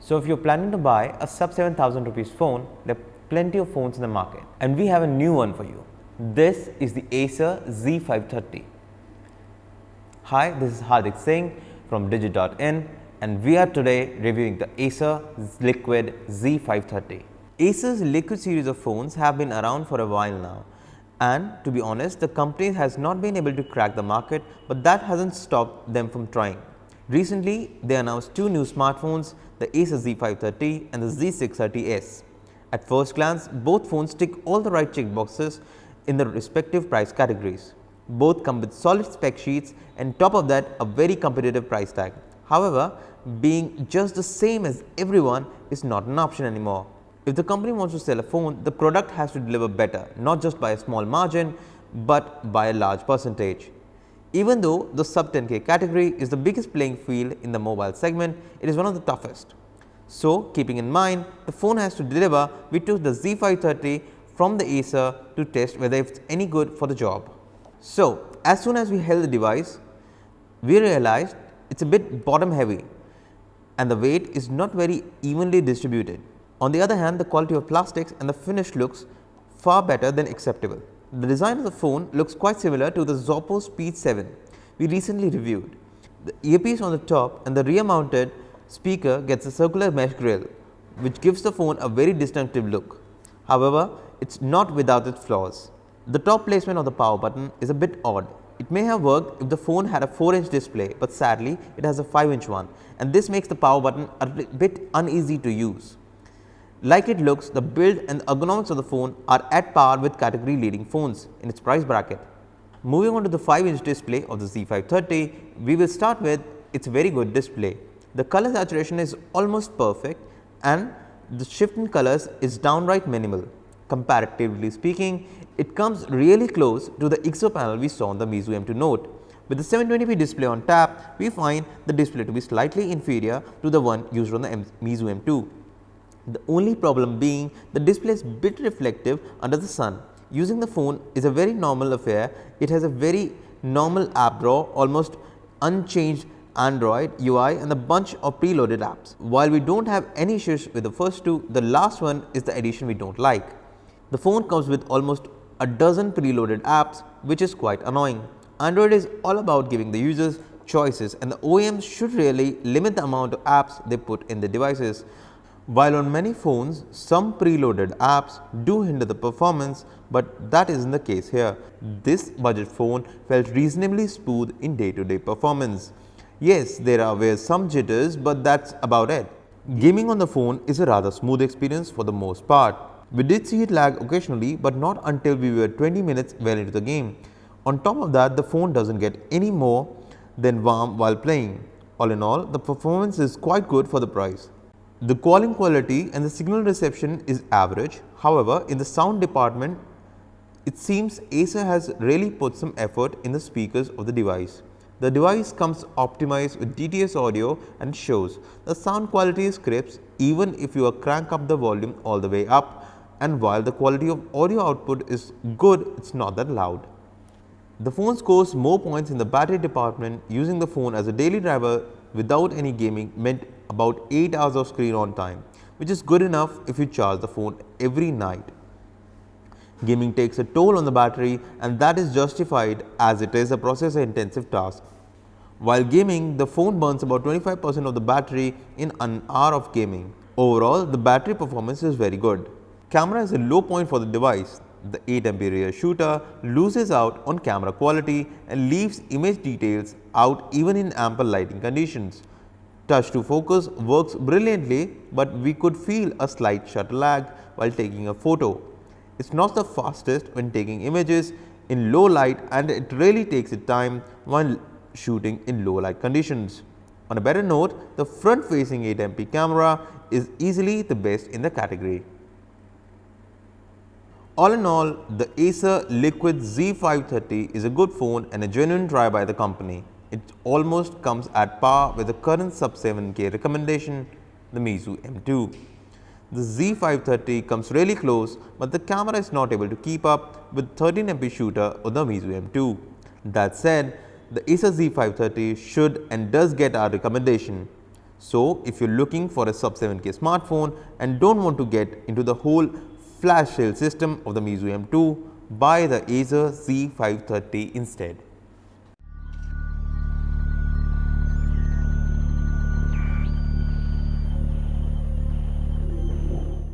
So if you're planning to buy a sub 7,000 rupees phone, there are plenty of phones in the market, and we have a new one for you. This is the Acer Z530. Hi, this is Hardik Singh from Digit.in, and we are today reviewing the Acer Liquid Z530. Acer's Liquid series of phones have been around for a while now, and to be honest, the company has not been able to crack the market, but that hasn't stopped them from trying. Recently, they announced two new smartphones, the Acer Z530 and the Z630S. At first glance, both phones tick all the right checkboxes in their respective price categories. Both come with solid spec sheets and top of that a very competitive price tag. However, being just the same as everyone is not an option anymore. If the company wants to sell a phone, the product has to deliver better, not just by a small margin, but by a large percentage. Even though the sub 10K category is the biggest playing field in the mobile segment, it is one of the toughest. So, keeping in mind the phone has to deliver, we took the Z530 from the Acer to test whether it's any good for the job. So, as soon as we held the device, we realized it's a bit bottom heavy and the weight is not very evenly distributed. On the other hand, the quality of plastics and the finish looks far better than acceptable. The design of the phone looks quite similar to the Zoppo Speed 7 we recently reviewed. The earpiece on the top and the rear mounted speaker gets a circular mesh grille, which gives the phone a very distinctive look. However, it's not without its flaws. The top placement of the power button is a bit odd. It may have worked if the phone had a 4-inch display, but sadly it has a 5-inch one, and this makes the power button a bit uneasy to use. Like it looks, the build and the ergonomics of the phone are at par with category leading phones in its price bracket. Moving on to the 5-inch display of the Z530, we will start with its very good display. The color saturation is almost perfect and the shift in colors is downright minimal. Comparatively speaking, it comes really close to the ISO panel we saw on the Meizu M2 Note. With the 720p display on tap, we find the display to be slightly inferior to the one used on the Meizu M2. The only problem being the display is bit reflective under the sun. Using the phone is a very normal affair. It has a very normal app drawer, almost unchanged Android UI and a bunch of preloaded apps. While we don't have any issues with the first two, the last one is the addition we don't like. The phone comes with almost a dozen preloaded apps, which is quite annoying. Android is all about giving the users choices, and the OEMs should really limit the amount of apps they put in the devices. While on many phones, some preloaded apps do hinder the performance, but that isn't the case here. This budget phone felt reasonably smooth in day-to-day performance. Yes, there were some jitters, but that's about it. Gaming on the phone is a rather smooth experience for the most part. We did see it lag occasionally, but not until we were 20 minutes well into the game. On top of that, the phone doesn't get any more than warm while playing. All in all, the performance is quite good for the price. The calling quality and the signal reception is average. However, in the sound department, it seems Acer has really put some effort in the speakers of the device. The device comes optimized with DTS audio and shows the sound quality is crisp even if you crank up the volume all the way up, and while the quality of audio output is good, it's not that loud. The phone scores more points in the battery department. Using the phone as a daily driver without any gaming meant about 8 hours of screen on time, which is good enough if you charge the phone every night. Gaming takes a toll on the battery, and that is justified as it is a processor intensive task. While gaming, the phone burns about 25% of the battery in an hour of gaming. Overall, the battery performance is very good. Camera is a low point for the device. The 8MP rear shooter loses out on camera quality and leaves image details out even in ample lighting conditions. Touch to focus works brilliantly, but we could feel a slight shutter lag while taking a photo. It's not the fastest when taking images in low light, and it really takes its time while shooting in low light conditions. On a better note, the front facing 8MP camera is easily the best in the category. All in all, the Acer Liquid Z530 is a good phone and a genuine try by the company. It almost comes at par with the current sub 7K recommendation, the Meizu M2. The Z530 comes really close, but the camera is not able to keep up with 13MP shooter on the Meizu M2. That said, the Acer Z530 should and does get our recommendation. So, if you're looking for a sub 7K smartphone and don't want to get into the whole flash sale system of the Meizu M2, buy the Acer Z530 instead.